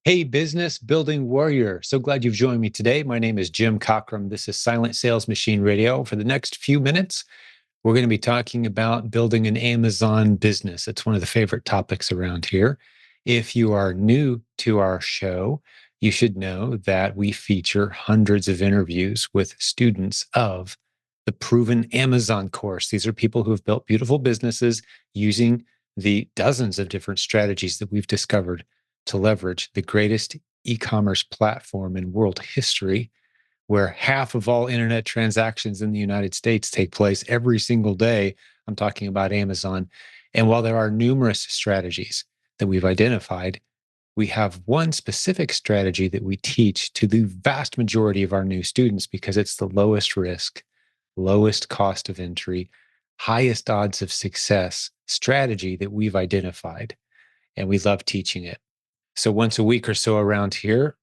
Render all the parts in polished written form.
Hey, business building warrior. So glad you've joined me today. My name is Jim Cockrum. This is Silent Sales Machine Radio. For the next few minutes, we're going to be talking about building an Amazon business. It's one of the favorite topics around here. If you are new to our show, you should know that we feature hundreds of interviews with students of the Proven Amazon course. These are people who have built beautiful businesses using the dozens of different strategies that we've discovered to leverage the greatest e-commerce platform in world history, where half of all internet transactions in the United States take place every single day. I'm talking about Amazon. And while there are numerous strategies that we've identified, we have one specific strategy that we teach to the vast majority of our new students because it's the lowest risk, lowest cost of entry, highest odds of success strategy that we've identified. And we love teaching it. So once a week or so around here,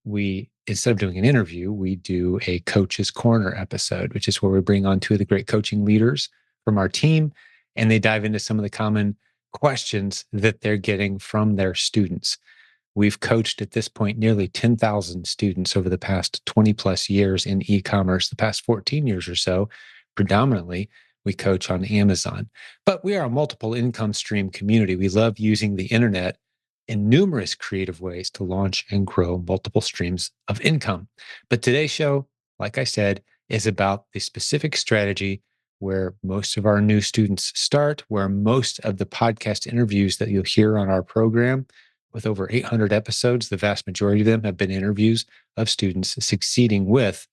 instead of doing an interview, we do a Coach's Corner episode, which is where we bring on two of the great coaching leaders from our team, and they dive into some of the common questions that they're getting from their students. We've coached at this point nearly 10,000 students over the past 20 plus years in e-commerce, the past 14 years or so. Predominantly, we coach on Amazon. But we are a multiple income stream community. We love using the internet in numerous creative ways to launch and grow multiple streams of income. But today's show, like I said, is about the specific strategy where most of our new students start, where most of the podcast interviews that you'll hear on our program, with over 800 episodes, the vast majority of them have been interviews of students succeeding with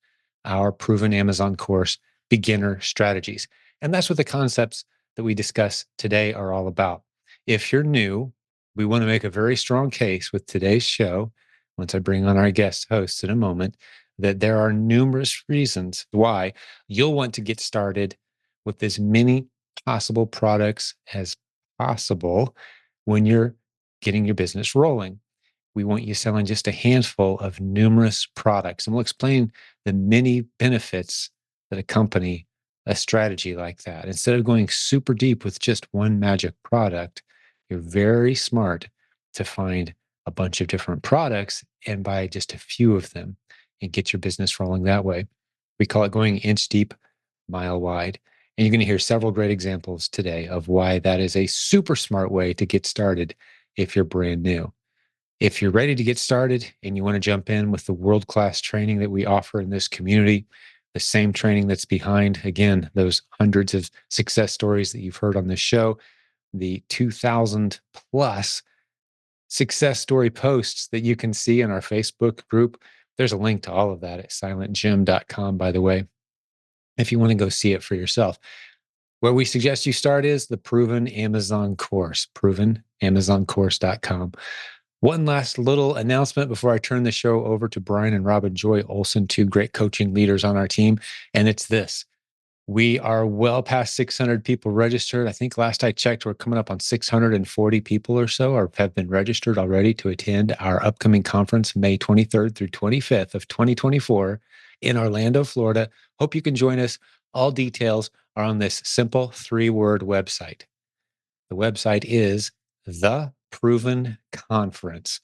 our Proven Amazon course, Beginner Strategies. And that's what the concepts that we discuss today are all about. If you're new, we want to make a very strong case with today's show, once I bring on our guest hosts in a moment, that there are numerous reasons why you'll want to get started with as many possible products as possible when you're getting your business rolling. We want you selling just a handful of numerous products. And we'll explain the many benefits that accompany a strategy like that. Instead of going super deep with just one magic product, you're very smart to find a bunch of different products and buy just a few of them and get your business rolling that way. We call it going inch deep, mile wide. And you're going to hear several great examples today of why that is a super smart way to get started if you're brand new. If you're ready to get started and you want to jump in with the world-class training that we offer in this community, the same training that's behind, again, those hundreds of success stories that you've heard on this show, the 2,000 plus success story posts that you can see in our Facebook group. There's a link to all of that at silentjimdotcom, by the way, if you want to go see it for yourself. Where we suggest you start is the Proven Amazon course, provenamazoncourse.com. One last little announcement before I turn the show over to Brian and Robin Joy Olson, two great coaching leaders on our team. And it's this. We are well past 600 people registered. I think last I checked, we're coming up on 640 people or so or have been registered already to attend our upcoming conference, May 23rd through 25th of 2024 in Orlando, Florida. Hope you can join us. All details are on this simple three-word website. The website is The Proven Conference.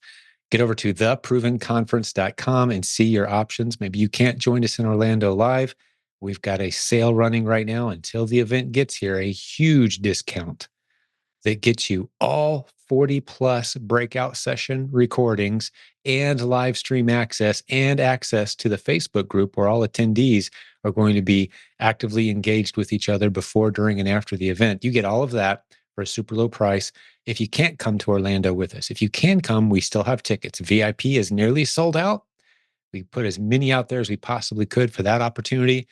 Get over to theprovenconference.com and see your options. Maybe you can't join us in Orlando live. We've got a sale running right now until the event gets here, a huge discount that gets you all 40 plus breakout session recordings and live stream access and access to the Facebook group where all attendees are going to be actively engaged with each other before, during, and after the event. You get all of that for a super low price if you can't come to Orlando with us. If you can come, we still have tickets. VIP is nearly sold out. We put as many out there as we possibly could for that opportunity.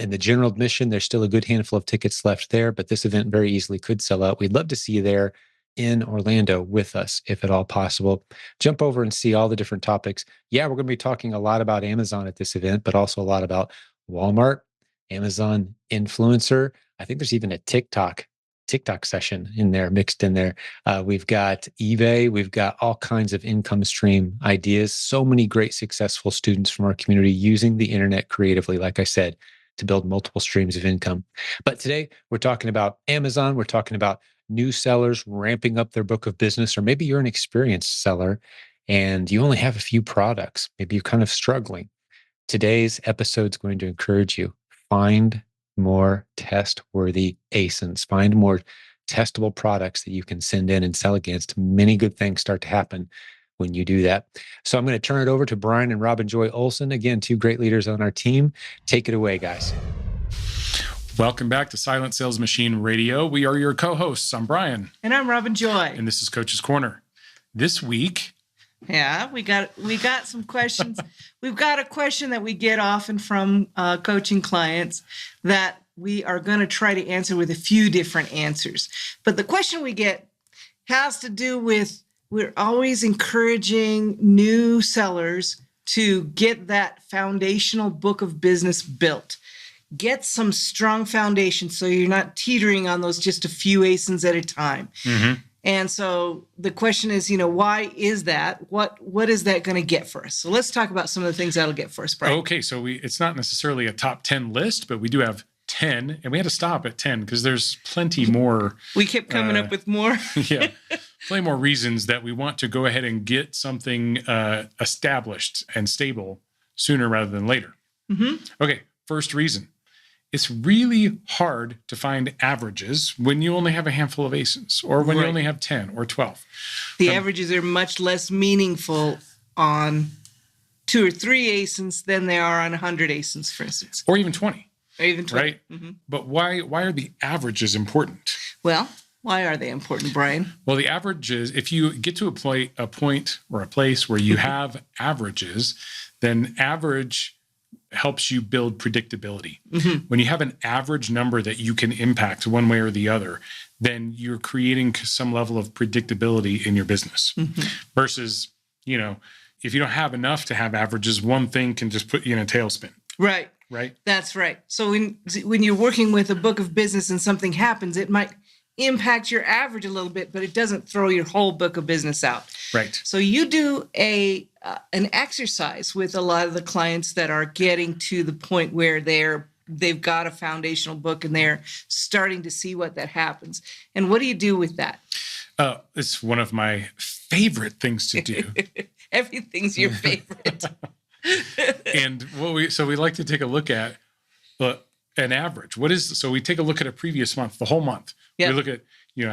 In the general admission, there's still a good handful of tickets left there, but this event very easily could sell out. We'd love to see you there in Orlando with us, if at all possible. Jump over and see all the different topics. Yeah, we're going to be talking a lot about Amazon at this event, but also a lot about Walmart, Amazon influencer. I think there's even a TikTok session in there, mixed in there. We've got eBay. We've got all kinds of income stream ideas. So many great successful students from our community using the internet creatively, like I said, to build multiple streams of income. But today we're talking about Amazon. We're talking about new sellers ramping up their book of business, or maybe you're an experienced seller and you only have a few products. Maybe you're kind of struggling. Today's episode is going to encourage you. Find more test-worthy ASINs. Find more testable products that you can send in and sell against. Many good things start to happen when you do that. So I'm going to turn it over to Brian and Robin Joy Olson. Again, two great leaders on our team. Take it away, guys. Welcome back to Silent Sales Machine Radio. We are your co-hosts. I'm Brian. And I'm Robin Joy. And this is Coach's Corner. This week... Yeah, we got some questions. We've got a question that we get often from coaching clients that we are going to try to answer with a few different answers. But the question we get has to do with, we're always encouraging new sellers to get that foundational book of business built. Get some strong foundation so you're not teetering on those just a few ASINs at a time. Mm-hmm. And so the question is, why is that? What is that going to get for us? So let's talk about some of the things that'll get for us, Brian. Okay, so it's not necessarily a top 10 list, but we do have 10, and we had to stop at 10 because there's plenty more. We kept coming up with more. Yeah, plenty more reasons that we want to go ahead and get something established and stable sooner rather than later. Mm-hmm. Okay, first reason. It's really hard to find averages when you only have a handful of ASINs or when you only have 10 or 12. The averages are much less meaningful on 2 or 3 ASINs than they are on 100 ASINs, for instance. Or even 20. Or even 20. Right? Mm-hmm. But why are the averages important? Well, why are they important, Brian? Well, the averages, if you get to a point or a place where you have averages, then average helps you build predictability. Mm-hmm. When you have an average number that you can impact one way or the other, then you're creating some level of predictability in your business. Mm-hmm. Versus, if you don't have enough to have averages, one thing can just put you in a tailspin. Right. Right. That's right. So when you're working with a book of business and something happens, it might impact your average a little bit, but it doesn't throw your whole book of business out. Right. So you do an exercise with a lot of the clients that are getting to the point where they've got a foundational book and they're starting to see what that happens. And what do you do with that? It's one of my favorite things to do. Everything's your favorite. And we like to take a look at an average. So we take a look at a previous month, the whole month. Yep. We look at,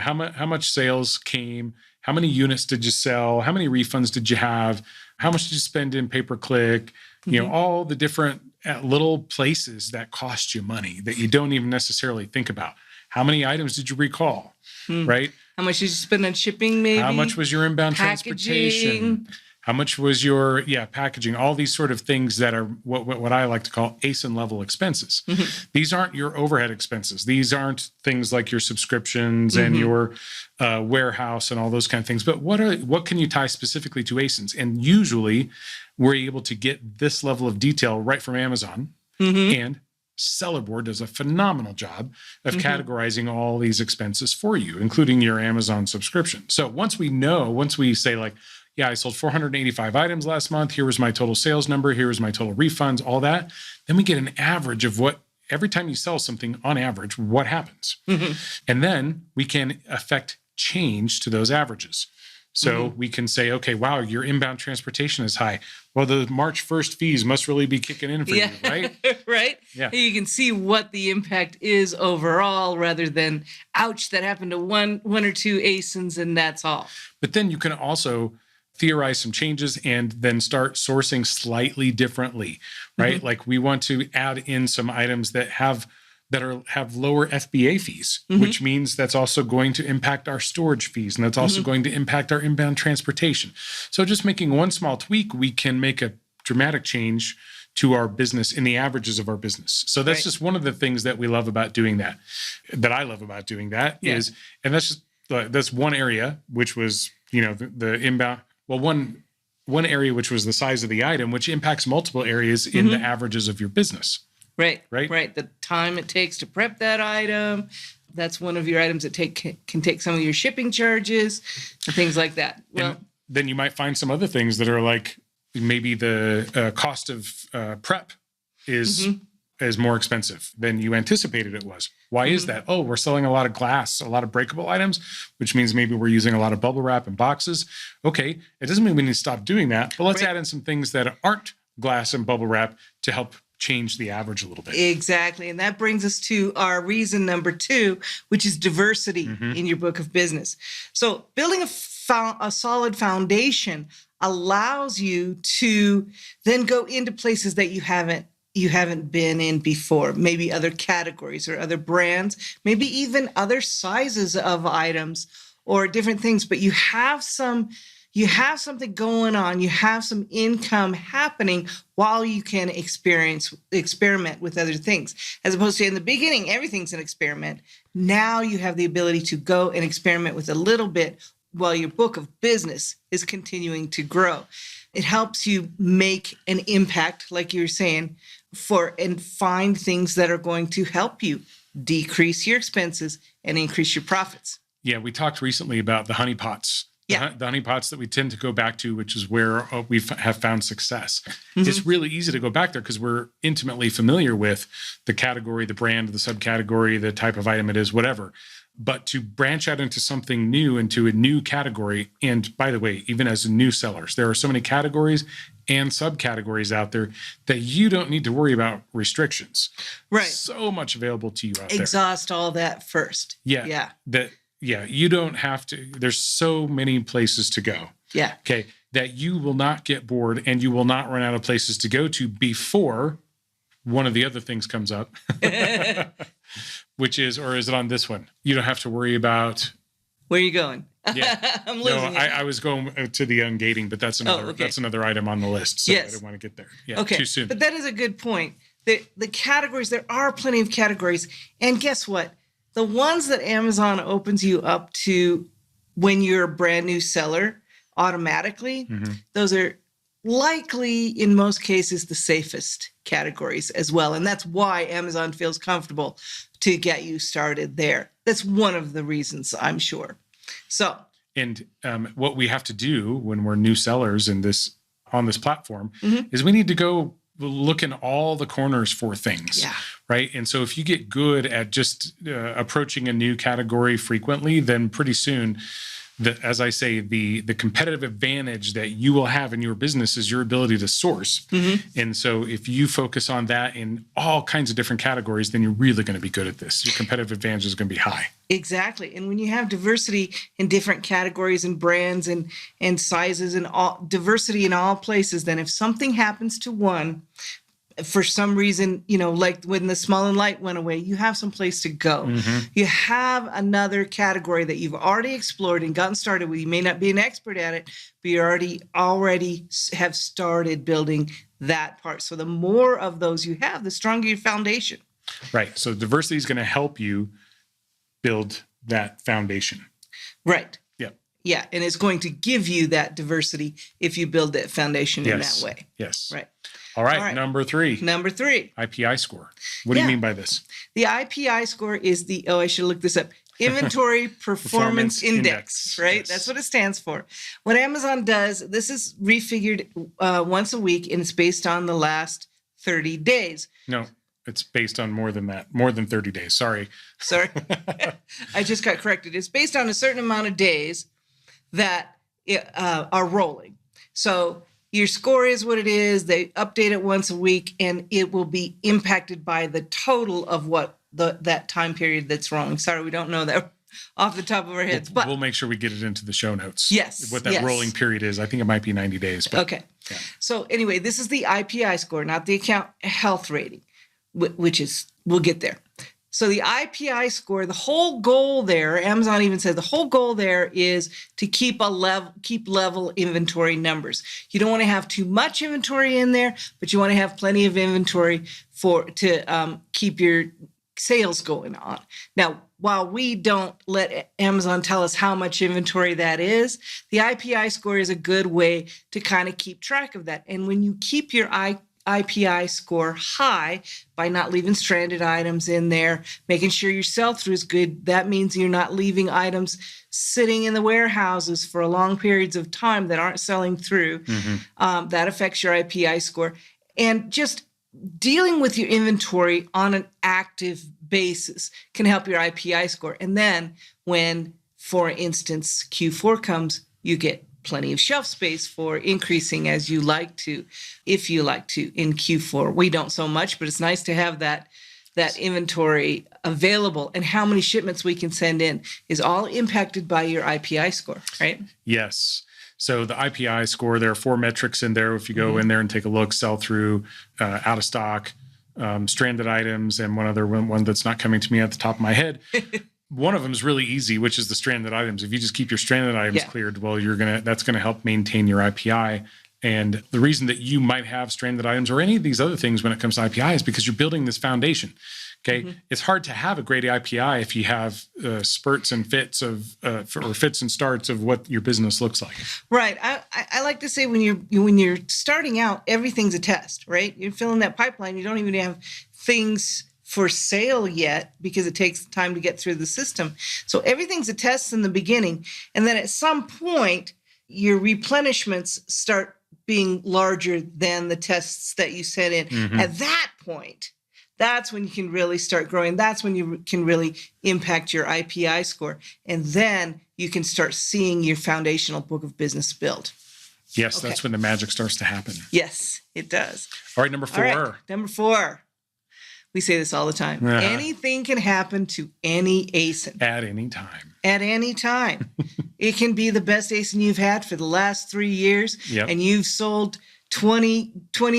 how much sales came, how many units did you sell, how many refunds did you have, how much did you spend in pay-per-click, mm-hmm. All the different little places that cost you money that you don't even necessarily think about. How many items did you recall, right? How much did you spend on shipping, maybe? How much was your inbound transportation? How much was your packaging? All these sort of things that are what I like to call ASIN level expenses. Mm-hmm. These aren't your overhead expenses. These aren't things like your subscriptions mm-hmm. and your warehouse and all those kind of things. But what can you tie specifically to ASINs? And usually, we're able to get this level of detail right from Amazon. Mm-hmm. And Sellerboard does a phenomenal job of mm-hmm. categorizing all these expenses for you, including your Amazon subscription. So once we say like, yeah, I sold 485 items last month. Here was my total sales number. Here was my total refunds, all that. Then we get an average of every time you sell something on average, what happens. Mm-hmm. And then we can affect change to those averages. So mm-hmm. we can say, okay, wow, your inbound transportation is high. Well, the March 1st fees must really be kicking in for you, right? Right? Yeah. You can see what the impact is overall rather than, ouch, that happened to one or two ASINs and that's all. But then you can also theorize some changes and then start sourcing slightly differently, right? Mm-hmm. Like we want to add in some items that have lower FBA fees, mm-hmm. which means that's also going to impact our storage fees, and that's also mm-hmm. going to impact our inbound transportation. So just making one small tweak, we can make a dramatic change to our business in the averages of our business. So that's just one of the things that we love about doing that I love about doing that is, and that's one area, which was, the inbound. Well, one area which was the size of the item, which impacts multiple areas in mm-hmm. the averages of your business. Right. The time it takes to prep that item. That's one of your items that can take some of your shipping charges and things like that. Well, and then you might find some other things that are like maybe the cost of prep is mm-hmm. is more expensive than you anticipated it was. Why is that? Oh, we're selling a lot of glass, a lot of breakable items, which means maybe we're using a lot of bubble wrap and boxes. Okay, it doesn't mean we need to stop doing that, but let's add in some things that aren't glass and bubble wrap to help change the average a little bit. Exactly. And that brings us to our reason number 2, which is diversity in your book of business. So building a solid foundation allows you to then go into places that you haven't been in before, maybe other categories or other brands, maybe even other sizes of items or different things, but you have something going on, you have some income happening while you can experiment with other things. As opposed to in the beginning, everything's an experiment. Now you have the ability to go and experiment with a little bit while your book of business is continuing to grow. It helps you make an impact, like you were saying, and find things that are going to help you decrease your expenses and increase your profits. Yeah, we talked recently about the honey pots. Yeah. The honey pots that we tend to go back to, which is where we have found success. It's really easy to go back there because we're intimately familiar with the category, the brand, the subcategory, the type of item it is, whatever. But to branch out into something new, into a new category, and by the way, even as new sellers, there are so many categories and subcategories out there that you don't need to worry about restrictions. Right. So much available to you out there. Exhaust all that first. Yeah. You don't have to. There's so many places to go. Yeah. Okay. That you will not get bored and you will not run out of places to go to before one of the other things comes up, which is, or is it on this one? You don't have to worry about. Where are you going? Yeah. I'm losing it. I was going to the ungating, but that's another item on the list. So I didn't want to get there. Yeah. Okay. Too soon. But that is a good point. The categories, there are plenty of categories. And guess what? The ones that Amazon opens you up to when you're a brand new seller automatically, those are likely, in most cases, the safest categories as well. And that's why Amazon feels comfortable to get you started there. That's one of the reasons, I'm sure. So, and what we have to do when we're new sellers on this platform is we need to go look in all the corners for things. Yeah. Right. And so if you get good at just approaching a new category frequently, then pretty soon, as I say, the competitive advantage that you will have in your business is your ability to source. And so if you focus on that in all kinds of different categories, then you're really going to be good at this. Your competitive advantage is going to be high. Exactly. And when you have diversity in different categories and brands and sizes and diversity in all places, then if something happens to one, for some reason, like when the small and light went away, you have some place to go. You have another category that you've already explored and gotten started with. You may not be an expert at it, but you already have started building that part. So the more of those you have, the stronger your foundation. Right. So diversity is going to help you build that foundation. Right. Yeah. Yeah. And it's going to give you that diversity if you build that foundation in that way. Yes. Right. All right. Number three. IPI score. What do you mean by this? The IPI score is I should look this up. Inventory Performance Index, right? Yes. That's what it stands for. What Amazon does, this is refigured once a week, and it's based on the last 30 days. No, it's based on more than that, more than 30 days. Sorry. I just got corrected. It's based on a certain amount of days that are rolling. So your score is what it is. They update it once a week, and it will be impacted by the total of what that time period that's rolling. Sorry, we don't know that off the top of our heads, but we'll make sure we get it into the show notes. Yes. What that rolling period is. I think it might be 90 days. But, okay. Yeah. So anyway, this is the IPI score, not the account health rating, which is, we'll get there. So the IPI score, the whole goal there, Amazon even said the whole goal there is to keep level inventory numbers. You don't want to have too much inventory in there, but you want to have plenty of inventory to keep your sales going on. Now, while we don't let Amazon tell us how much inventory that is, the IPI score is a good way to kind of keep track of that. And when you keep your IPI score high by not leaving stranded items in there, making sure your sell-through is good. That means you're not leaving items sitting in the warehouses for long periods of time that aren't selling through. That affects your IPI score. And just dealing with your inventory on an active basis can help your IPI score. And then when, for instance, Q4 comes, you get plenty of shelf space for increasing as you like to, if you like to, in Q4. We don't so much, but it's nice to have that inventory available. And how many shipments we can send in is all impacted by your IPI score, right? Yes. So the IPI score, there are 4 metrics in there. If you go in there and take a look, sell through, out of stock, stranded items, and one other one that's not coming to me at the top of my head. One of them is really easy, which is the stranded items. If you just keep your stranded items cleared, well, that's going to help maintain your IPI. And the reason that you might have stranded items or any of these other things when it comes to IPI is because you're building this foundation. Okay. It's hard to have a great IPI if you have spurts and fits of, or fits and starts of what your business looks like. Right. I like to say when you're starting out, everything's a test, right? You're filling that pipeline. You don't even have things for sale yet because it takes time to get through the system. So everything's a test in the beginning. And then at some point, your replenishments start being larger than the tests that you set in. At that point, that's when you can really start growing. That's when you can really impact your IPI score. And then you can start seeing your foundational book of business build. Yes, that's when the magic starts to happen. Yes, it does. All right, number 4. All right, number 4. We say this all the time. Anything can happen to any ASIN. At any time. At any time. It can be the best ASIN you've had for the last 3 years, and you've sold 20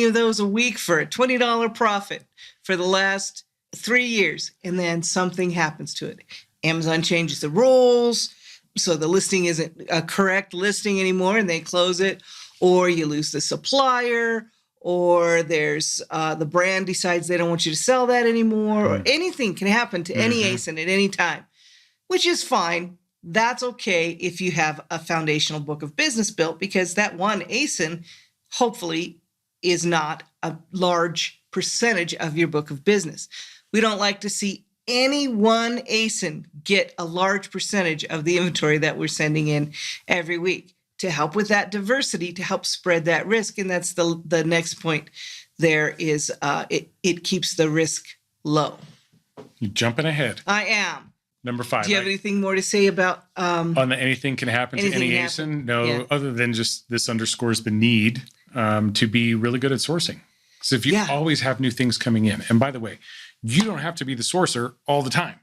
of those a week for a $20 profit for the last 3 years, and then something happens to it. Amazon changes the rules, so the listing isn't a correct listing anymore, and they close it, or you lose the supplier, or there's the brand decides they don't want you to sell that anymore, or anything can happen to any ASIN at any time, which is fine. That's okay if you have a foundational book of business built, because that one ASIN hopefully is not a large percentage of your book of business. We don't like to see any one ASIN get a large percentage of the inventory that we're sending in every week. To help with that diversity, to help spread that risk. And that's the next point there is it keeps the risk low. You're jumping ahead. I am. Number 5. Do you have anything more to say about on the anything can happen to any ASIN? No, other than just this underscores the need to be really good at sourcing. So if you always have new things coming in, and by the way, you don't have to be the sourcer all the time.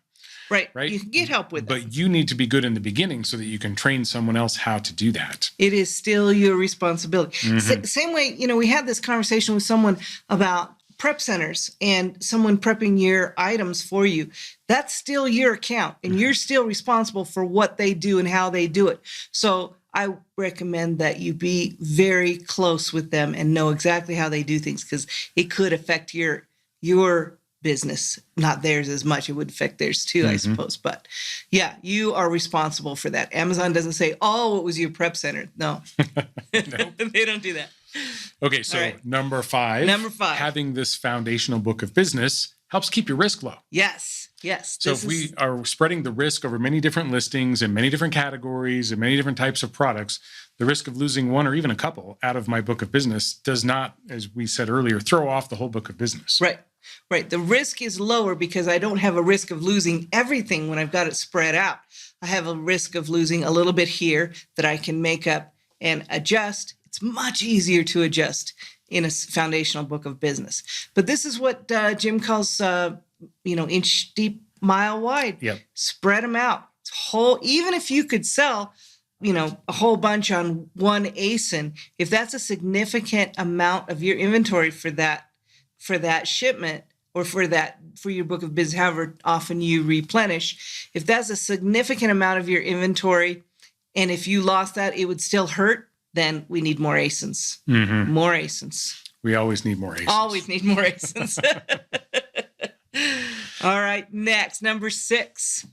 Right. You can get help with that. But you need to be good in the beginning so that you can train someone else how to do that. It is still your responsibility. Same way, we had this conversation with someone about prep centers and someone prepping your items for you. That's still your account, and you're still responsible for what they do and how they do it. So I recommend that you be very close with them and know exactly how they do things, because it could affect your business, not theirs as much. It would affect theirs too, I suppose. But yeah, you are responsible for that. Amazon doesn't say, oh, what was your prep center? No, they don't do that. Okay, so number 5, having this foundational book of business helps keep your risk low. Yes. So if we are spreading the risk over many different listings and many different categories and many different types of products, the risk of losing one or even a couple out of my book of business does not, as we said earlier, throw off the whole book of business. Right. The risk is lower because I don't have a risk of losing everything when I've got it spread out. I have a risk of losing a little bit here that I can make up and adjust. It's much easier to adjust in a foundational book of business. But this is what Jim calls, inch deep, mile wide. Spread them out. Even if you could sell, a whole bunch on one ASIN, if that's a significant amount of your inventory for that shipment, or for your book of business, however often you replenish, if that's a significant amount of your inventory, and if you lost that, it would still hurt, then we need more ASINs. More ASINs. We always need more ASINs. Always need more ASINs. All right, next, number 6.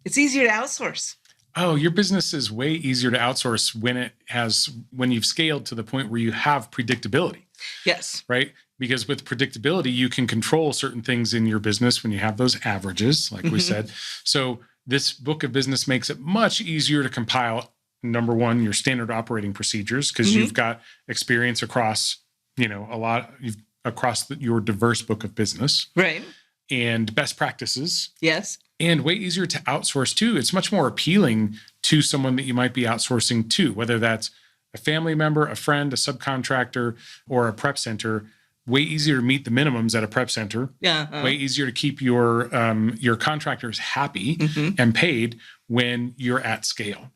It's easier to outsource. Oh, your business is way easier to outsource when you've scaled to the point where you have predictability. Yes. Right? Because with predictability, you can control certain things in your business when you have those averages, like we said. So this book of business makes it much easier to compile, number 1, your standard operating procedures, because you've got experience across, a lot. You've across your diverse book of business. Right. And best practices. Yes. And way easier to outsource too. It's much more appealing to someone that you might be outsourcing to, whether that's a family member, a friend, a subcontractor, or a prep center. Way easier to meet the minimums at a prep center. Yeah. Way easier to keep your contractors happy and paid when you're at scale.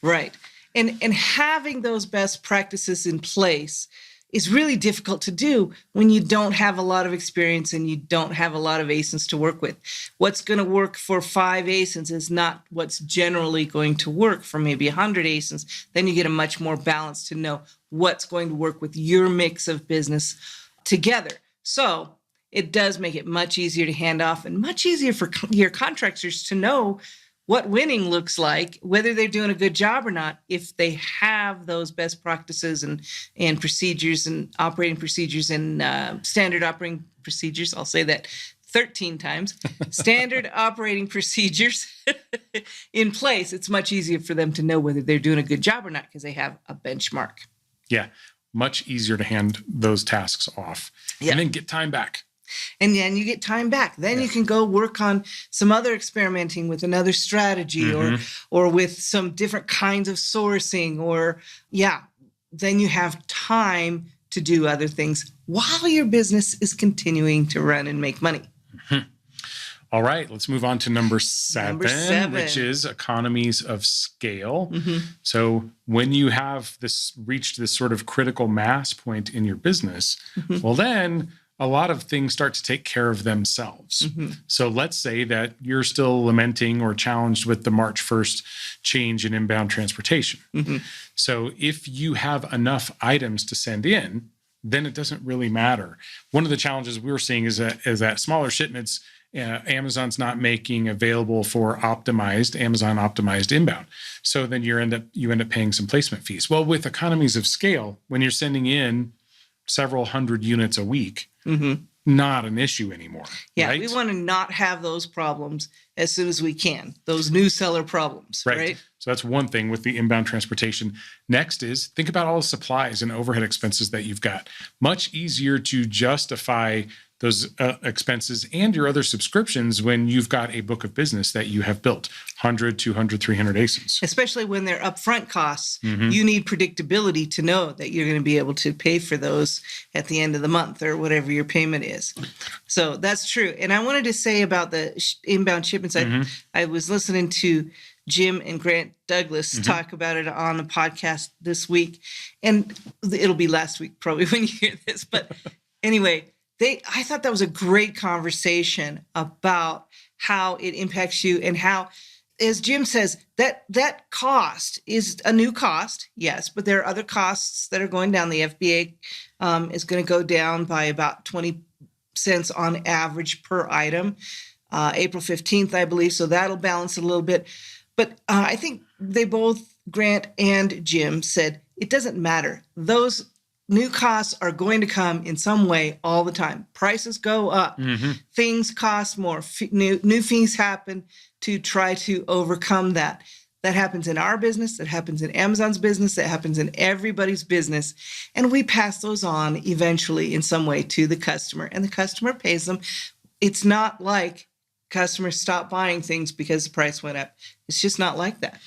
Right. And having those best practices in place is really difficult to do when you don't have a lot of experience and you don't have a lot of ASINs to work with. What's going to work for 5 ASINs is not what's generally going to work for maybe 100 ASINs. Then you get a much more balance to know what's going to work with your mix of business together. So it does make it much easier to hand off and much easier for your contractors to know what winning looks like, whether they're doing a good job or not, if they have those best practices and procedures and operating procedures and standard operating procedures. I'll say that 13 times. Standard operating procedures in place. It's much easier for them to know whether they're doing a good job or not because they have a benchmark. Yeah, much easier to hand those tasks off and then get time back. And then you get time back. Then you can go work on some other experimenting with another strategy or with some different kinds of sourcing then you have time to do other things while your business is continuing to run and make money. All right, let's move on to number seven, which is economies of scale. So when you have reached this sort of critical mass point in your business, well, then a lot of things start to take care of themselves. So let's say that you're still lamenting or challenged with the March 1st change in inbound transportation. So if you have enough items to send in, then it doesn't really matter. One of the challenges we're seeing is that smaller shipments, Amazon's not making available for Amazon optimized inbound. So then you end up paying some placement fees. Well, with economies of scale, when you're sending in several hundred units a week, not an issue anymore. Yeah, right? we want to not have those problems as soon as we can, those new seller problems, right? So that's one thing with the inbound transportation. Next is think about all the supplies and overhead expenses that you've got. Much easier to justify those expenses and your other subscriptions when you've got a book of business that you have built, 100, 200, 300 ASINs. Especially when they're upfront costs, you need predictability to know that you're going to be able to pay for those at the end of the month or whatever your payment is. So that's true. And I wanted to say about the inbound shipments, I was listening to Jim and Grant Douglas talk about it on the podcast this week. And it'll be last week probably when you hear this. But anyway, I thought that was a great conversation about how it impacts you and how, as Jim says, that cost is a new cost, yes, but there are other costs that are going down. The FBA is going to go down by about 20 cents on average per item, April 15th, I believe, so that'll balance a little bit. But I think they both, Grant and Jim, said it doesn't matter. Those new costs are going to come in some way all the time. Prices go up. Things cost more. New fees happen to try to overcome that. That happens in our business. That happens in Amazon's business. That happens in everybody's business. And we pass those on eventually in some way to the customer. And the customer pays them. It's not like customers stop buying things because the price went up. It's just not like that.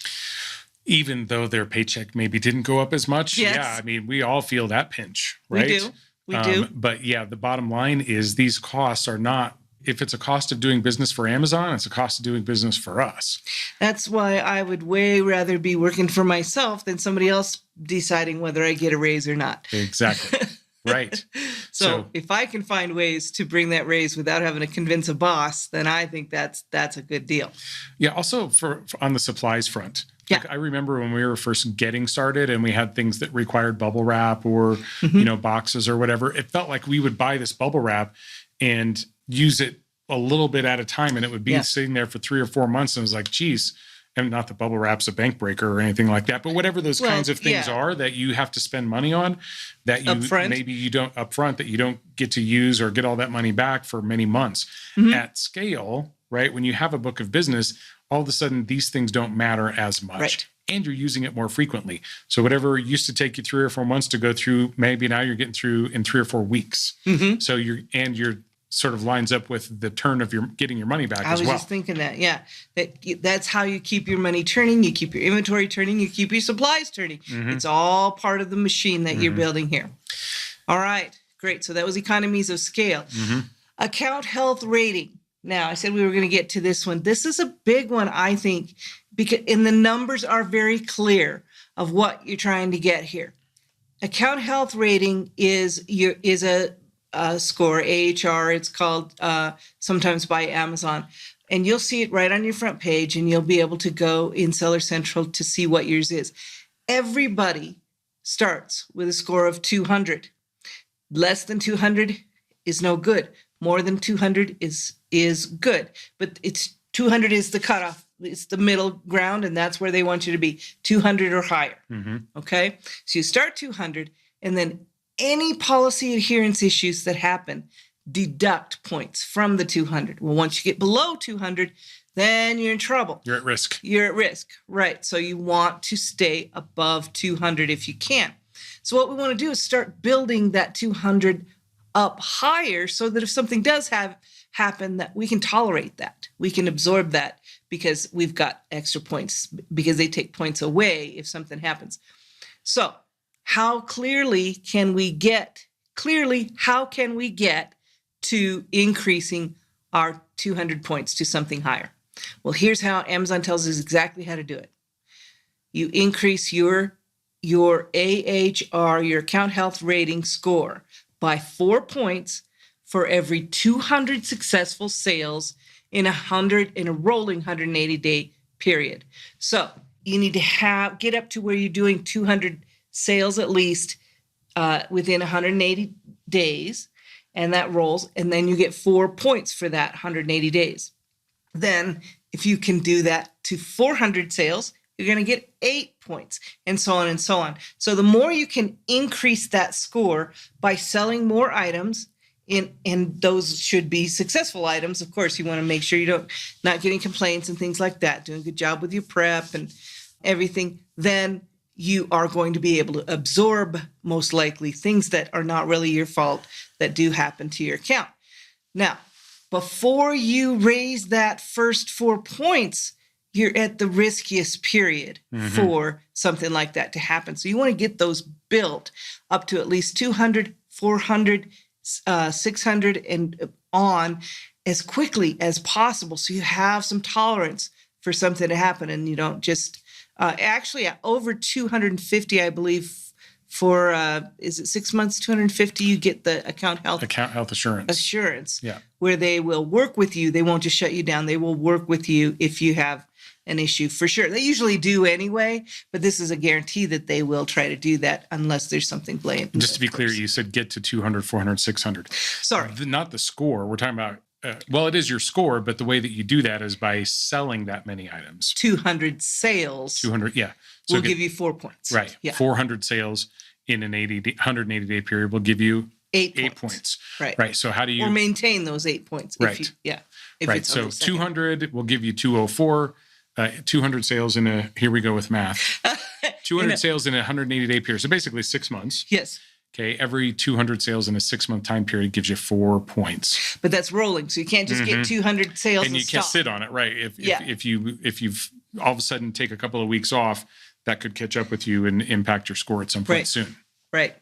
Even though their paycheck maybe didn't go up as much. Yes. Yeah, I mean, we all feel that pinch, right? We do. But yeah, the bottom line is these costs are not, if it's a cost of doing business for Amazon, it's a cost of doing business for us. That's why I would way rather be working for myself than somebody else deciding whether I get a raise or not. Exactly. Right. So if I can find ways to bring that raise without having to convince a boss, then I think that's a good deal. Yeah. Also for on the supplies front. Yeah. Like I remember when we were first getting started and we had things that required bubble wrap or, boxes or whatever, it felt like we would buy this bubble wrap and use it a little bit at a time. And it would be sitting there for 3 or 4 months. And it was like, geez, and not that bubble wrap's a bank breaker or anything like that, but whatever those kinds of things are that you have to spend money on that you upfront. Maybe you don't upfront, that you don't get to use or get all that money back for many months. At scale, right? When you have a book of business, all of a sudden these things don't matter as much. Right. and you're using it more frequently. So whatever used to take you 3 or 4 months to go through, maybe now you're getting through in 3 or 4 weeks. So you're sort of lines up with the turn of your getting your money back as well. I was just thinking that, that's how you keep your money turning, you keep your inventory turning, you keep your supplies turning. It's all part of the machine that you're building here. All right, great. So that was economies of scale. Account health rating. Now, I said we were going to get to this one. This is a big one, I think, because the numbers are very clear of what you're trying to get here. Account health rating is a score, AHR, it's called sometimes by Amazon. And you'll see it right on your front page, and you'll be able to go in Seller Central to see what yours is. Everybody starts with a score of 200. Less than 200 is no good. More than 200 is good. But 200 is the cutoff. It's the middle ground, and that's where they want you to be, 200 or higher. Okay? So you start 200, and then any policy adherence issues that happen, deduct points from the 200. Well, once you get below 200, then you're in trouble. You're at risk. You're at risk, right? So you want to stay above 200 if you can. So what we want to do is start building that 200 up higher so that if something does happen, that we can tolerate that. We can absorb that because we've got extra points, because they take points away if something happens. So how can we get to increasing our 200 points to something higher? Well, here's how Amazon tells us exactly how to do it. You increase your AHR, your account health rating score, by 4 points for every 200 successful sales in a rolling 180-day period. So you need to get up to where you're doing 200 sales at least within 180 days, and that rolls, and then you get 4 points for that 180 days. Then if you can do that to 400 sales, you're going to get 8 points, and so on and so on. So the more you can increase that score by selling more items, and those should be successful items. Of course, you want to make sure you're not getting complaints and things like that, doing a good job with your prep and everything, then you are going to be able to absorb, most likely, things that are not really your fault that do happen to your account. Now, before you raise that first 4 points, you're at the riskiest period for something like that to happen. So you want to get those built up to at least 200, 400, 600, and on as quickly as possible. So you have some tolerance for something to happen, and you don't just actually over 250, I believe, for is it 6 months, 250, you get the account health assurance, where they will work with you. They won't just shut you down. They will work with you if you have an issue, for sure. They usually do anyway, but this is a guarantee that they will try to do that unless there's something blatant. Just to be clear, you said get to 200, 400, 600. Sorry. Not the score. We're talking about, well, it is your score, but the way that you do that is by selling that many items. 200 sales. 200, yeah. So will give you 4 points. Right. Yeah. 400 sales in an 180-day period will give you 8 points. Right. Right. So how do you... Or maintain those 8 points. Right. Right. So 200 will give you 204. 200 sales in here we go with math. 200 sales in a 180-day period. So basically 6 months. Yes. Okay. Every 200 sales in a 6-month time period gives you 4 points. But that's rolling. So you can't just get 200 sales and you can't sit on it. Right. If you've all of a sudden take a couple of weeks off, that could catch up with you and impact your score at some point soon. Right.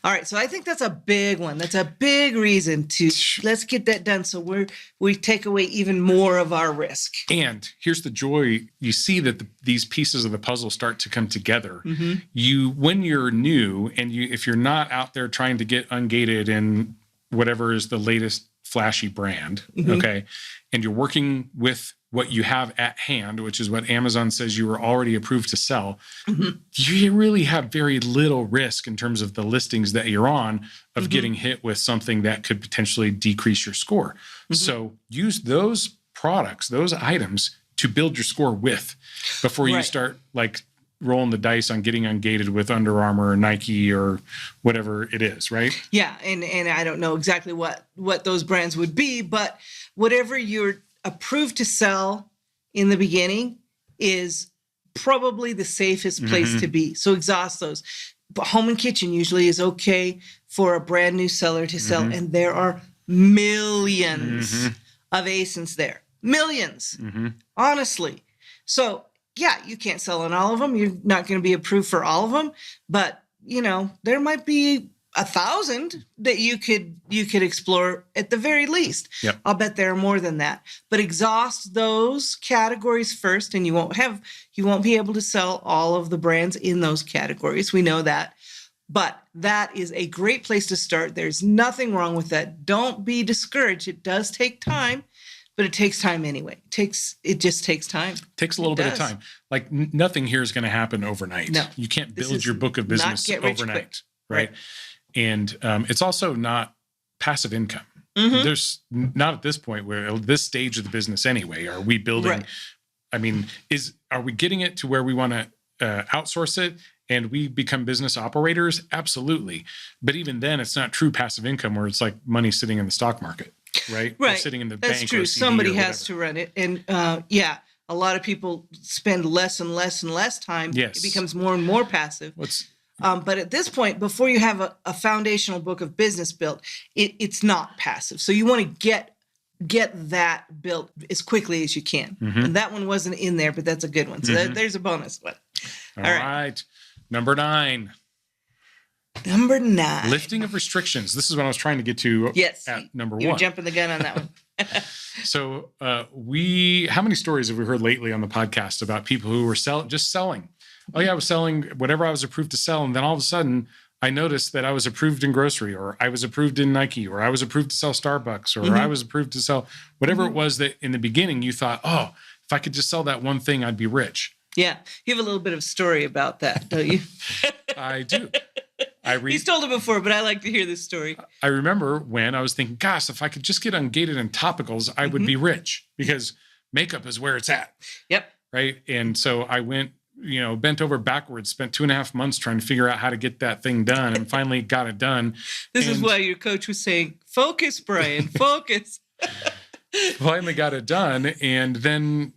All right. So I think that's a big one. That's a big reason to let's get that done. So we take away even more of our risk. And here's the joy. You see that these pieces of the puzzle start to come together. When you're new and if you're not out there trying to get ungated in whatever is the latest flashy brand, okay, and you're working with what you have at hand, which is what Amazon says you are already approved to sell, you really have very little risk in terms of the listings that you're on of getting hit with something that could potentially decrease your score. So use those products, those items to build your score with before you start like rolling the dice on getting ungated with Under Armour or Nike or whatever it is, right? Yeah, and I don't know exactly what those brands would be, but whatever you're approved to sell in the beginning is probably the safest place to be. So exhaust those. But home and kitchen usually is okay for a brand new seller to sell. And there are millions of ASINs there. Millions, honestly. So yeah, you can't sell on all of them. You're not going to be approved for all of them, but there might be 1,000 that you could explore at the very least. Yep. I'll bet there are more than that. But exhaust those categories first, and you won't be able to sell all of the brands in those categories. We know that. But that is a great place to start. There's nothing wrong with that. Don't be discouraged. It does take time, but it takes time anyway. It just takes time. Takes a little bit of time. Like nothing here is going to happen overnight. No. You can't build your book of business overnight, right? And it's also not passive income. There's not at this point where this stage of the business anyway. Are we building? Right. I mean, are we getting it to where we want to outsource it and we become business operators? Absolutely. But even then, it's not true passive income where it's like money sitting in the stock market, right? Right. Or sitting in the That's bank. true. Or CD Somebody or has to run it. And a lot of people spend less and less and less time. Yes. It becomes more and more passive. But at this point, before you have a foundational book of business built, it's not passive. So you want to get that built as quickly as you can. And that one wasn't in there, but that's a good one. So there's a bonus one. All right. Number 9. Number 9. Lifting of restrictions. This is what I was trying to get to at number 1. You were jumping the gun on that one. So how many stories have we heard lately on the podcast about people who were just selling? Oh yeah, I was selling whatever I was approved to sell. And then all of a sudden I noticed that I was approved in grocery, or I was approved in Nike, or I was approved to sell Starbucks, or I was approved to sell whatever it was that in the beginning you thought, oh, if I could just sell that one thing, I'd be rich. Yeah. You have a little bit of story about that, don't you? I do. He's told it before, but I like to hear this story. I remember when I was thinking, gosh, if I could just get ungated in topicals, I would be rich, because makeup is where it's at. Yep. Right. And so I went, bent over backwards, spent 2.5 months trying to figure out how to get that thing done, and finally got it done. This is why your coach was saying, focus, Brian, focus. Finally got it done. And then,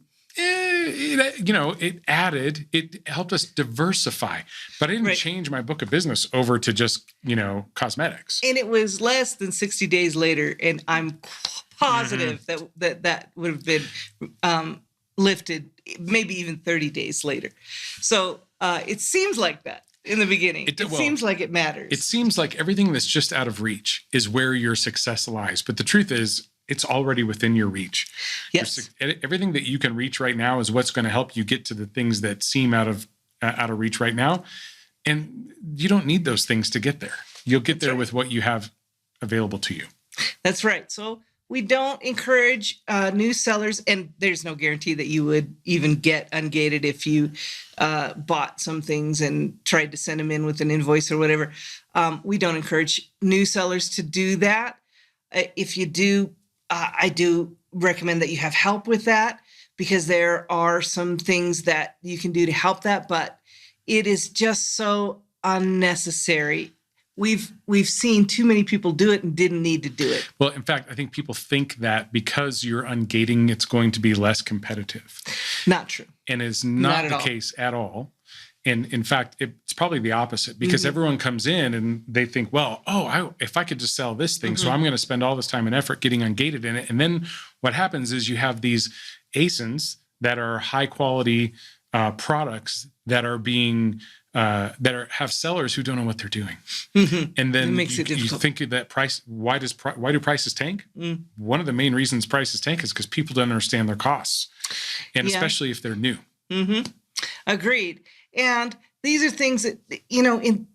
it helped us diversify, but I didn't change my book of business over to just, cosmetics. And it was less than 60 days later. And I'm positive that would have been lifted maybe even 30 days later. So it seems like that in the beginning. It seems like it matters. It seems like everything that's just out of reach is where your success lies. But the truth is, it's already within your reach. Yes. Everything that you can reach right now is what's going to help you get to the things that seem out of reach right now. And you don't need those things to get there. You'll get there with what you have available to you. That's right. So we don't encourage new sellers, and there's no guarantee that you would even get ungated if you bought some things and tried to send them in with an invoice or whatever. We don't encourage new sellers to do that. If you do, I do recommend that you have help with that, because there are some things that you can do to help that, but it is just so unnecessary. We've seen too many people do it and didn't need to do it. Well, in fact, I think people think that because you're ungating, it's going to be less competitive. Not true. And it's not the case at all. And in fact, it's probably the opposite, because everyone comes in and they think, well, if I could just sell this thing, so I'm going to spend all this time and effort getting ungated in it. And then what happens is you have these ASINs that are high quality products that are being have sellers who don't know what they're doing. And then you think that price. Why do prices tank? One of the main reasons prices tank is because people don't understand their costs, and especially if they're new. Agreed. And these are things that, in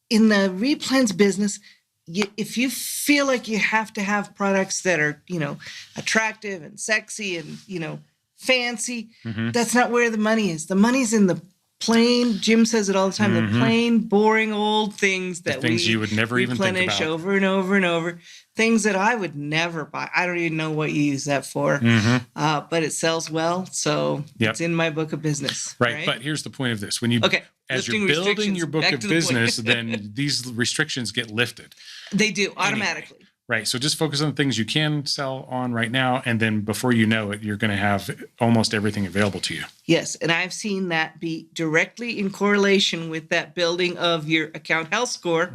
the replens business, if you feel like you have to have products that are, attractive and sexy and, fancy, that's not where the money is. The money's in the plain, Jim says it all the time, the plain, boring old things that things you would never even think replenish about. over and over and over. Things that I would never buy. I don't even know what you use that for, but it sells well, so it's in my book of business. Right, but here's the point of this: as you're building your book of business, then these restrictions get lifted. They do automatically. Right. So just focus on the things you can sell on right now. And then before you know it, you're going to have almost everything available to you. Yes. And I've seen that be directly in correlation with that building of your account health score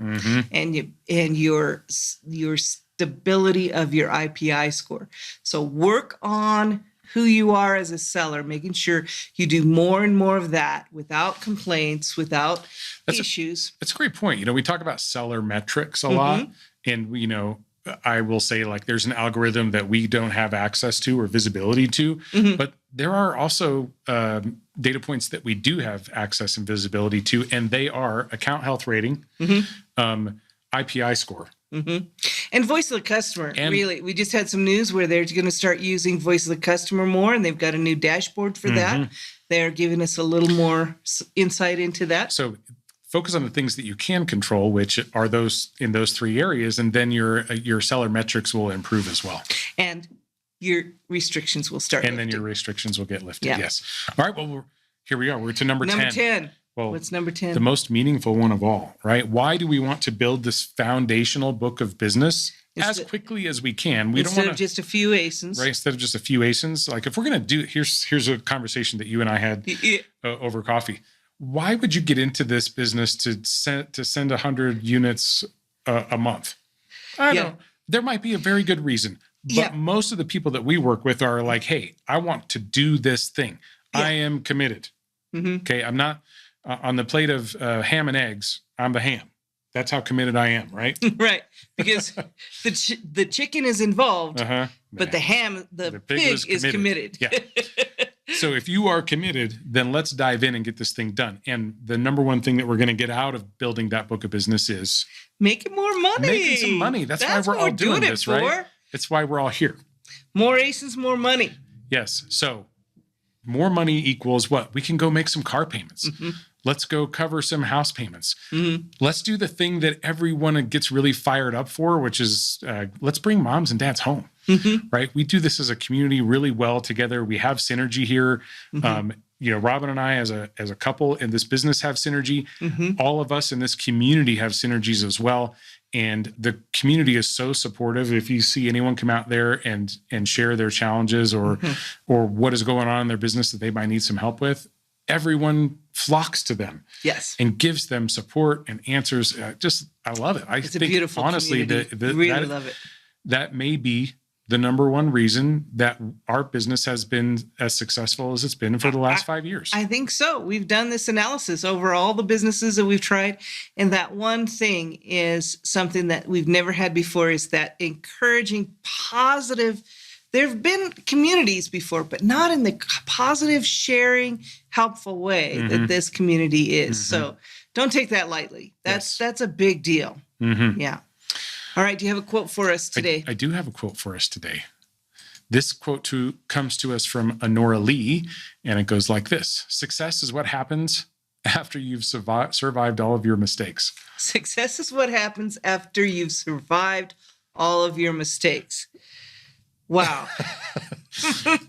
and your stability of your IPI score. So work on who you are as a seller, making sure you do more and more of that without complaints, without issues. That's a great point. We talk about seller metrics a lot. And, I will say, like, there's an algorithm that we don't have access to or visibility to, but there are also data points that we do have access and visibility to, and they are account health rating, IPI score. And voice of the customer. Really, we just had some news where they're going to start using voice of the customer more, and they've got a new dashboard for that. They're giving us a little more insight into that. So focus on the things that you can control, which are those in those three areas, and then your seller metrics will improve as well. And your restrictions will start. And then your restrictions will get lifted. Yeah. Yes. All right. Well, here we are. We're to number 10. Number 10. Well, what's number 10? The most meaningful one of all, right? Why do we want to build this foundational book of business as quickly as we can? We don't want to just a few ASINs, right? Instead of just a few ASINs. Like, if we're going to do, here's a conversation that you and I had over coffee. Why would you get into this business to send 100 units a month? I don't know. There might be a very good reason, but most of the people that we work with are like, hey, I want to do this thing. I am committed. Okay. I'm not on the plate of ham and eggs. I'm the ham. That's how committed I am. Right. Right. Because the chicken is involved, but the pig is committed. Yeah. So if you are committed, then let's dive in and get this thing done. And the number one thing that we're going to get out of building that book of business is making more money. Making some money. That's why we're all doing this, right? That's why we're all here. More ASINs, more money. Yes. So more money equals what? We can go make some car payments. Let's go cover some house payments. Let's do the thing that everyone gets really fired up for, which is let's bring moms and dads home. Right? We do this as a community really well together. We have synergy here. Robin and I, as a couple in this business, have synergy. All of us in this community have synergies as well. And the community is so supportive. If you see anyone come out there and share their challenges or what is going on in their business that they might need some help with, everyone flocks to them. Yes. And gives them support and answers. I love it. It's a beautiful honestly, really love it. That may be the number one reason that our business has been as successful as it's been for the last 5 years. I think so. We've done this analysis over all the businesses that we've tried. And that one thing is something that we've never had before, is that encouraging positive. There have been communities before, but not in the positive, sharing, helpful way that this community is. So don't take that lightly. That's a big deal. Yeah. All right. Do you have a quote for us today? I do have a quote for us today. This quote comes to us from Honora Lee, and it goes like this: "Success is what happens after you've survived all of your mistakes." Success is what happens after you've survived all of your mistakes. Wow.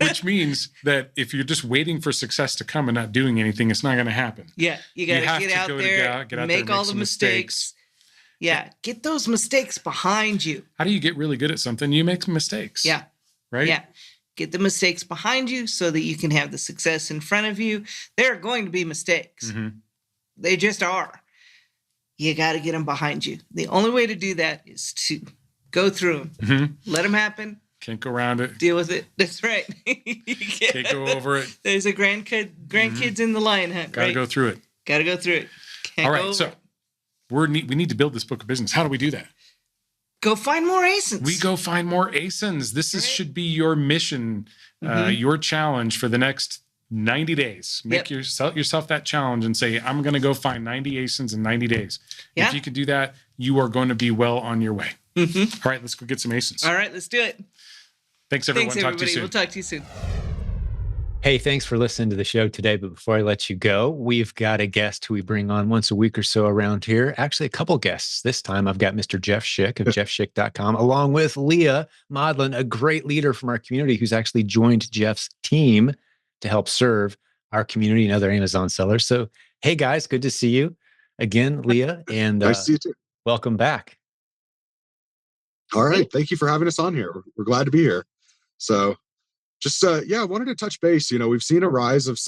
Which means that if you're just waiting for success to come and not doing anything, it's not going to happen. Yeah. You got to get out there, make all the mistakes. Yeah. Get those mistakes behind you. How do you get really good at something? You make mistakes. Yeah. Right? Yeah. Get the mistakes behind you so that you can have the success in front of you. There are going to be mistakes. They just are. You got to get them behind you. The only way to do that is to go through them. Let them happen. Can't go around it. Deal with it. That's right. Can't go over it. There's a grandkids in the lion hunt. Got to go through it. Got to go through it. Can't all right. So we need to build this book of business. How do we do that? Go find more ASINs. We go find more ASINs. This should be your mission, your challenge for the next 90 days. Make yourself that challenge and say, I'm going to go find 90 ASINs in 90 days. Yeah. If you can do that, you are going to be well on your way. All right, let's go get some ASINs. All right, let's do it. Thanks, everyone. Thanks, everybody. We'll talk to you soon. Hey, thanks for listening to the show today. But before I let you go, we've got a guest who we bring on once a week or so around here. Actually, a couple guests. This time I've got Mr. Jeff Schick of jeffschick.com, along with Leah Modlin, a great leader from our community who's actually joined Jeff's team to help serve our community and other Amazon sellers. So, hey guys, good to see you again, Leah, and nice to see you too. Welcome back. All right. Thank you for having us on here. We're glad to be here. So just, I wanted to touch base. We've seen a rise of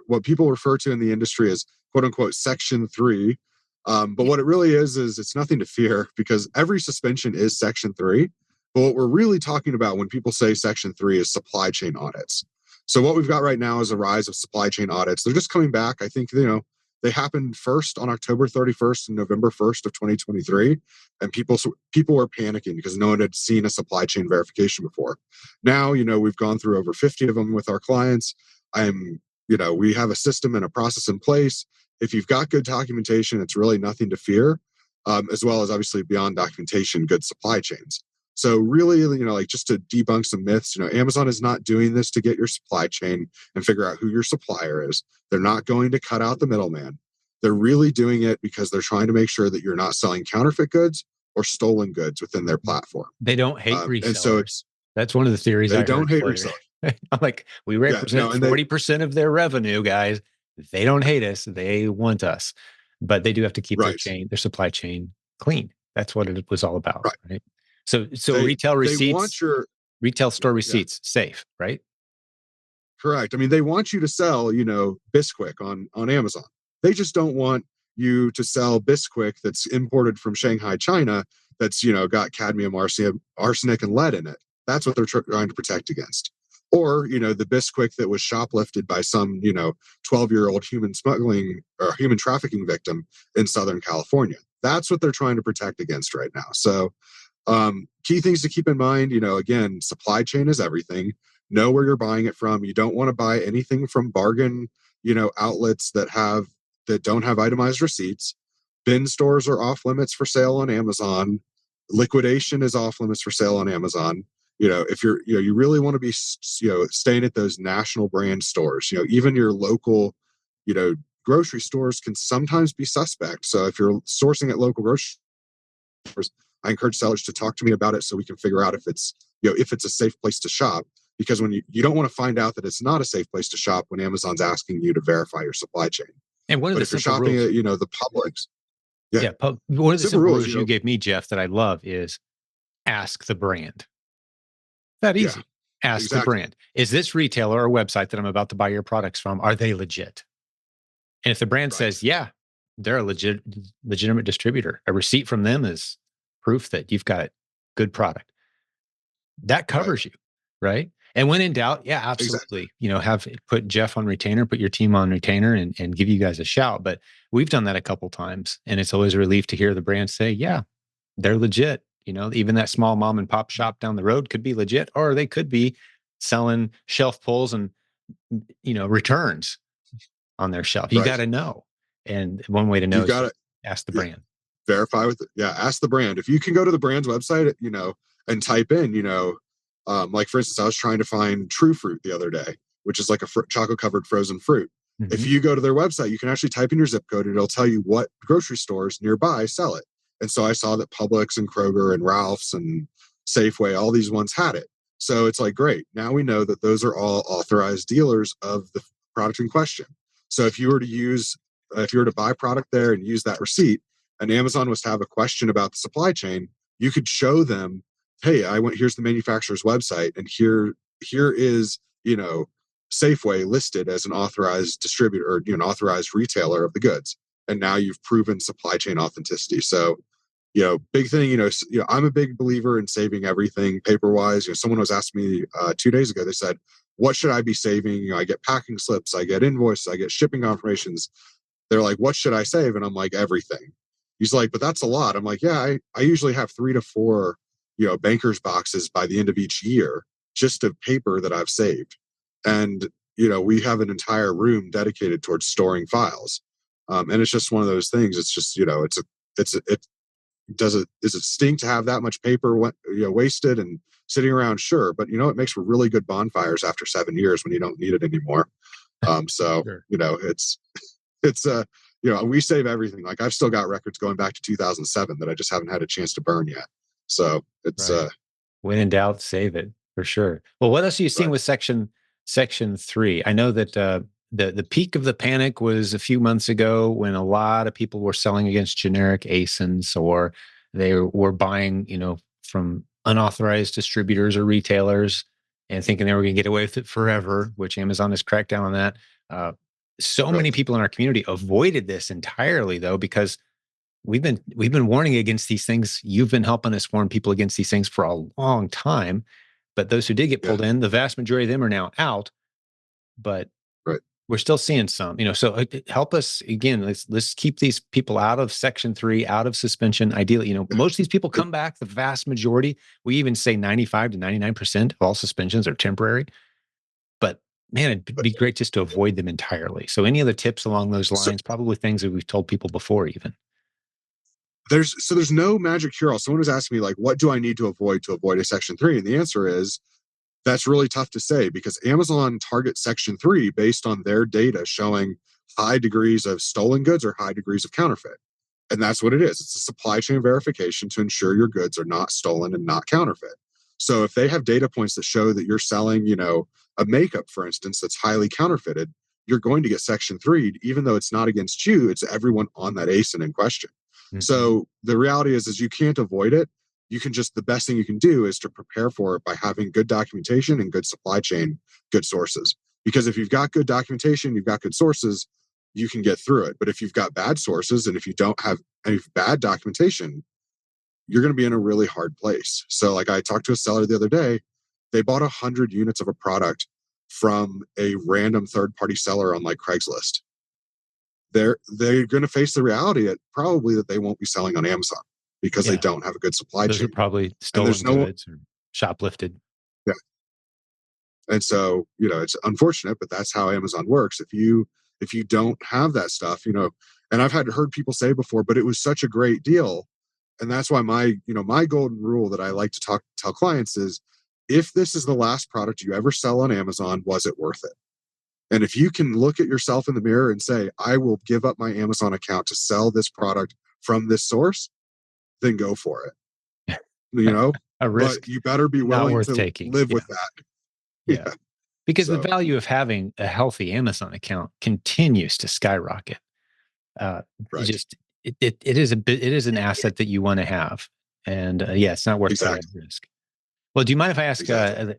what people refer to in the industry as quote unquote Section 3. But what it really is it's nothing to fear, because every suspension is Section 3. But what we're really talking about when people say Section 3 is supply chain audits. So what we've got right now is a rise of supply chain audits. They're just coming back. I think, they happened first on October 31st and November 1st of 2023. And people were panicking because no one had seen a supply chain verification before. Now, we've gone through over 50 of them with our clients. We have a system and a process in place. If you've got good documentation, it's really nothing to fear, as well as obviously beyond documentation, good supply chains. So really, just to debunk some myths, Amazon is not doing this to get your supply chain and figure out who your supplier is. They're not going to cut out the middleman. They're really doing it because they're trying to make sure that you're not selling counterfeit goods or stolen goods within their platform. They don't hate resellers. And so that's one of the theories I don't heard hate resellers. I'm like, we represent 40% of their revenue, guys. They don't hate us. They want us. But they do have to keep their supply chain clean. That's what it was all about, right? So retail receipts, retail store receipts, safe, right? Correct. I mean, they want you to sell, Bisquick on Amazon. They just don't want you to sell Bisquick that's imported from Shanghai, China, that's, got cadmium, arsenic, and lead in it. That's what they're trying to protect against. Or, the Bisquick that was shoplifted by some, 12-year-old human smuggling or human trafficking victim in Southern California. That's what they're trying to protect against right now. So key things to keep in mind, again, supply chain is everything. Know where you're buying it from. You don't want to buy anything from bargain, outlets that don't have itemized receipts. Bin stores are off limits for sale on Amazon. Liquidation is off limits for sale on Amazon. If you really want to be, staying at those national brand stores, even your local, grocery stores can sometimes be suspect. So if you're sourcing at local grocery stores, I encourage sellers to talk to me about it so we can figure out if it's a safe place to shop. Because when you don't want to find out that it's not a safe place to shop when Amazon's asking you to verify your supply chain. And one of if you're shopping rules, at, the Publix. One of the simple rules you gave me, Jeff, that I love is ask the brand. That easy. Ask the brand. Is this retailer or website that I'm about to buy your products from, are they legit? And if the brand says, yeah, they're a legitimate distributor, a receipt from them is proof that you've got good product. That covers you, right? And when in doubt, absolutely. Have put Jeff on retainer, put your team on retainer and give you guys a shout. But we've done that a couple times. And it's always a relief to hear the brand say, yeah, they're legit. Even that small mom and pop shop down the road could be legit, or they could be selling shelf pulls and, returns on their shelf. You got to know. And one way to know is to ask the brand. Verify with it. Ask the brand. If you can go to the brand's website, and type in, like for instance, I was trying to find True Fruit the other day, which is like a chocolate covered frozen fruit. Mm-hmm. If you go to their website, you can actually type in your zip code and it'll tell you what grocery stores nearby sell it. And so I saw that Publix and Kroger and Ralph's and Safeway, all these ones had it. So it's like, great. Now we know that those are all authorized dealers of the product in question. So if you were to buy product there and use that receipt, and Amazon was to have a question about the supply chain, you could show them, hey, here's the manufacturer's website, and here is, Safeway listed as an authorized distributor or an authorized retailer of the goods. And now you've proven supply chain authenticity. So, big thing, I'm a big believer in saving everything paper-wise. Someone was asking me 2 days ago, they said, what should I be saving? I get packing slips, I get invoices, I get shipping confirmations. They're like, what should I save? And I'm like, everything. He's like, but that's a lot. I'm like, yeah, I usually have 3 to 4, banker's boxes by the end of each year, just of paper that I've saved. And, we have an entire room dedicated towards storing files. And it's just one of those things. It's just, does it stink to have that much paper, wasted and sitting around? Sure. But, it makes for really good bonfires after 7 years when you don't need it anymore. So, sure. We save everything. Like I've still got records going back to 2007 that I just haven't had a chance to burn yet. So it's, when in doubt, save it for sure. Well, what else are you seeing with Section 3? I know that, the peak of the panic was a few months ago when a lot of people were selling against generic ASINs, or they were buying, from unauthorized distributors or retailers and thinking they were going to get away with it forever, which Amazon has cracked down on that. So many people in our community avoided this entirely, though, because we've been warning against these things. You've been helping us warn people against these things for a long time. But those who did get pulled in, the vast majority of them are now out. But we're still seeing some, so help us again. Let's keep these people out of Section 3, out of suspension. Ideally, most of these people come back. The vast majority, we even say 95 to 99% of all suspensions are temporary. But man, it'd be great just to avoid them entirely. So any other tips along those lines? Probably things that we've told people before, even. There's no magic cure-all. Someone was asking me, like, what do I need to avoid a Section 3? And the answer is, that's really tough to say, because Amazon targets Section 3 based on their data showing high degrees of stolen goods or high degrees of counterfeit. And that's what it is. It's a supply chain verification to ensure your goods are not stolen and not counterfeit. So if they have data points that show that you're selling, a makeup, for instance, that's highly counterfeited, you're going to get Section 3, even though it's not against you, it's everyone on that ASIN in question. Mm-hmm. So the reality is you can't avoid it. The best thing you can do is to prepare for it by having good documentation and good supply chain, good sources. Because if you've got good documentation, you've got good sources, you can get through it. But if you've got bad sources and if you don't have any bad documentation, you're going to be in a really hard place. So like I talked to a seller the other day, they bought 100 units of a product from a random third-party seller on like Craigslist. They're going to face the reality that they won't be selling on Amazon, because they don't have a good supply chain. Those are probably stolen goods or shoplifted. Yeah. And so, it's unfortunate, but that's how Amazon works. If you don't have that stuff, and I've heard people say before, but it was such a great deal. And that's why my golden rule that I like to tell clients is, if this is the last product you ever sell on Amazon, was it worth it? And if you can look at yourself in the mirror and say, I will give up my Amazon account to sell this product from this source, then go for it. A risk, but you better be willing to live with that. Yeah. Because the value of having a healthy Amazon account continues to skyrocket. It is an asset that you want to have. And it's not worth that risk. Well, do you mind if I ask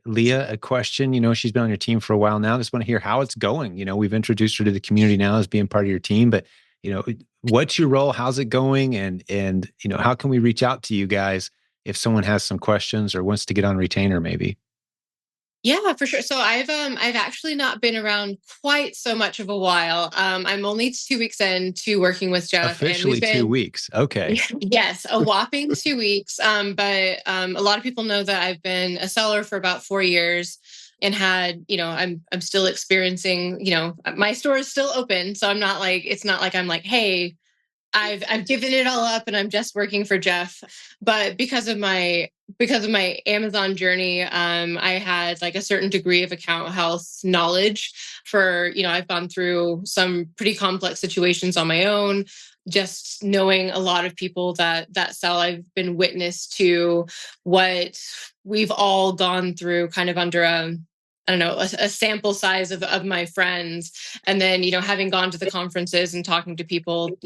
Leah a question? She's been on your team for a while now. I just want to hear how it's going. We've introduced her to the community now as being part of your team, but what's your role? How's it going? And how can we reach out to you guys if someone has some questions or wants to get on retainer maybe? Yeah, for sure. So I've actually not been around quite so much of a while. I'm only 2 weeks into working with Jeff. Officially 2 weeks. Okay. Yes, a whopping 2 weeks. But a lot of people know that I've been a seller for about 4 years and had, I'm still experiencing, my store is still open. So it's not like I'm like, hey, I've given it all up and I'm just working for Jeff. But because of my Amazon journey, I had like a certain degree of account health knowledge for, I've gone through some pretty complex situations on my own. Just knowing a lot of people that sell, I've been witness to what we've all gone through kind of under a sample size of my friends. And then, having gone to the conferences and talking to people,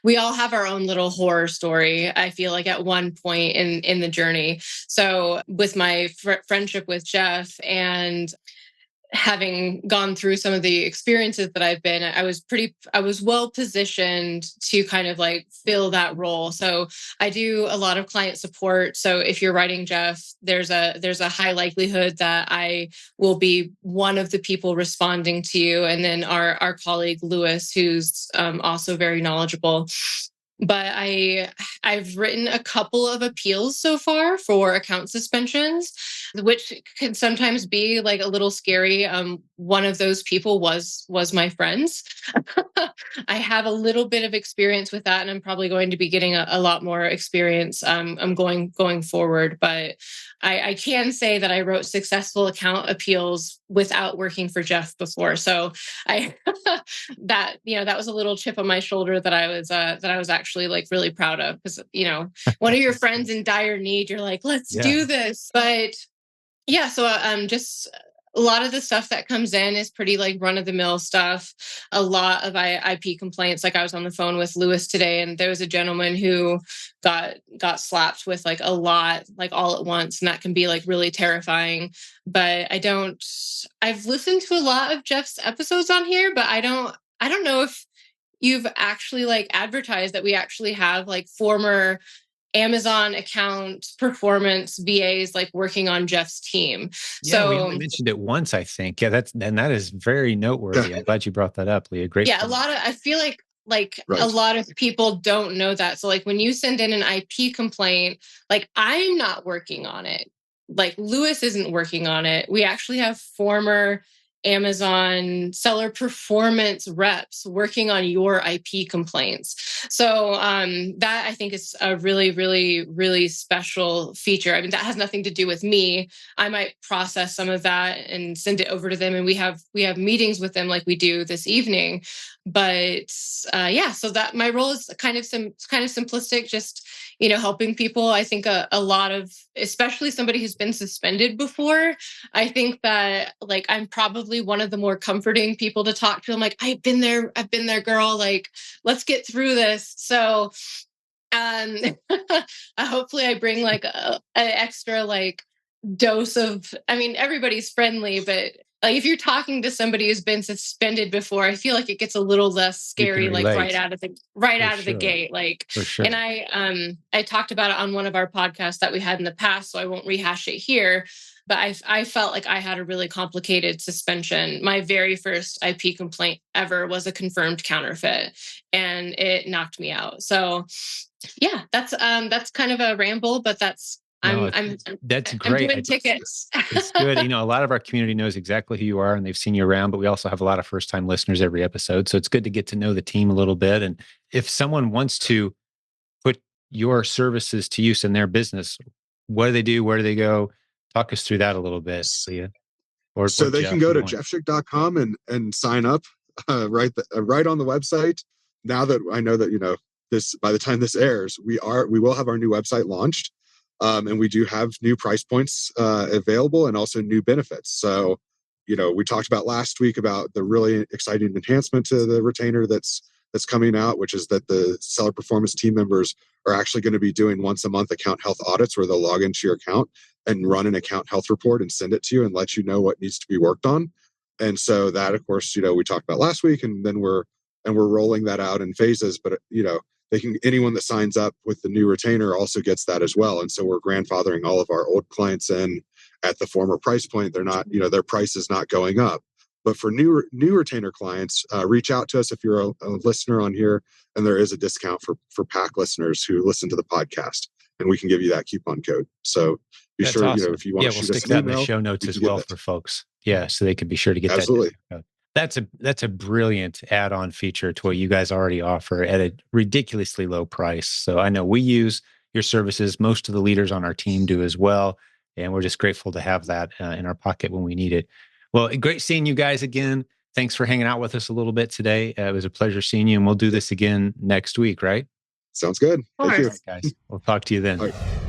we all have our own little horror story, I feel like, at one point in the journey. So with my friendship with Jeff and having gone through some of the experiences that I've been, I was well positioned to kind of like fill that role. So I do a lot of client support. So if you're writing Jeff, there's a high likelihood that I will be one of the people responding to you. And then our colleague Lewis, who's also very knowledgeable. But I've written a couple of appeals so far for account suspensions, which can sometimes be like a little scary. One of those people was my friends. I have a little bit of experience with that, and I'm probably going to be getting a lot more experience I'm going forward. But I can say that I wrote successful account appeals without working for Jeff before. So that was a little chip on my shoulder that I was actually like really proud of, because one of your friends in dire need, you're like, let's do this. But yeah, so just a lot of the stuff that comes in is pretty like run of the mill stuff. A lot of IP complaints. Like I was on the phone with Lewis today, and there was a gentleman who got slapped with like a lot, like all at once, and that can be like really terrifying. But I've listened to a lot of Jeff's episodes on here, but I don't know if you've actually like advertised that we actually have like former Amazon account performance VAs like working on Jeff's team. Yeah, we So only mentioned it once, I think. Yeah, that is very noteworthy. I'm glad you brought that up, Leah. Great. yeah, point. I feel like Right. a lot of people don't know that. So like when you send in an IP complaint, like I'm not working on it. Like Lewis isn't working on it. We actually have former Amazon seller performance reps working on your IP complaints. So that I think is a really, really, really special feature. I mean, that has nothing to do with me. I might process some of that and send it over to them, and we have meetings with them like we do this evening. But yeah, so that my role is kind of simplistic, just helping people. I think a lot of, especially somebody who's been suspended before, I think that like I'm probably one of the more comforting people to talk to. I'm like, I've been there, girl. Like, let's get through this. So hopefully I bring like an extra like dose of, I mean, everybody's friendly, but like if you're talking to somebody who's been suspended before, I feel like it gets a little less scary, like right out of the gate. Like, For sure. and I talked about it on one of our podcasts that we had in the past, so I won't rehash it here. But I felt like I had a really complicated suspension. My very first IP complaint ever was a confirmed counterfeit, and it knocked me out. So yeah, that's kind of a ramble, but that's that's I'm great. doing tickets. It's good. A lot of our community knows exactly who you are and they've seen you around, but we also have a lot of first-time listeners every episode. So it's good to get to know the team a little bit. And if someone wants to put your services to use in their business, what do they do? Where do they go? Talk us through that a little bit, Leah. So they Jeff, can go to if you want. jeffschick.com and sign up right on the website. Now that I know that this, by the time this airs, we will have our new website launched, and we do have new price points available and also new benefits. So we talked about last week about the really exciting enhancement to the retainer that's coming out, which is that the seller performance team members are actually going to be doing once a month account health audits where they'll log into your account and run an account health report and send it to you and let you know what needs to be worked on. And so that, of course, we talked about last week, and then we're rolling that out in phases. But anyone that signs up with the new retainer also gets that as well. And so we're grandfathering all of our old clients in at the former price point. They're not, their price is not going up. But for new retainer clients, reach out to us if you're a listener on here, and there is a discount for PAC listeners who listen to the podcast, and we can give you that coupon code. So be sure, awesome. if you want to we'll shoot us stick an that in email, the show notes as well for folks. Yeah, so they can be sure to get Absolutely. that discount. That's a brilliant add-on feature to what you guys already offer at a ridiculously low price. So I know we use your services. Most of the leaders on our team do as well, and we're just grateful to have that in our pocket when we need it. Well, great seeing you guys again. Thanks for hanging out with us a little bit today. It was a pleasure seeing you, and we'll do this again next week, right? Sounds good. Thank you. All right, guys. We'll talk to you then. All right.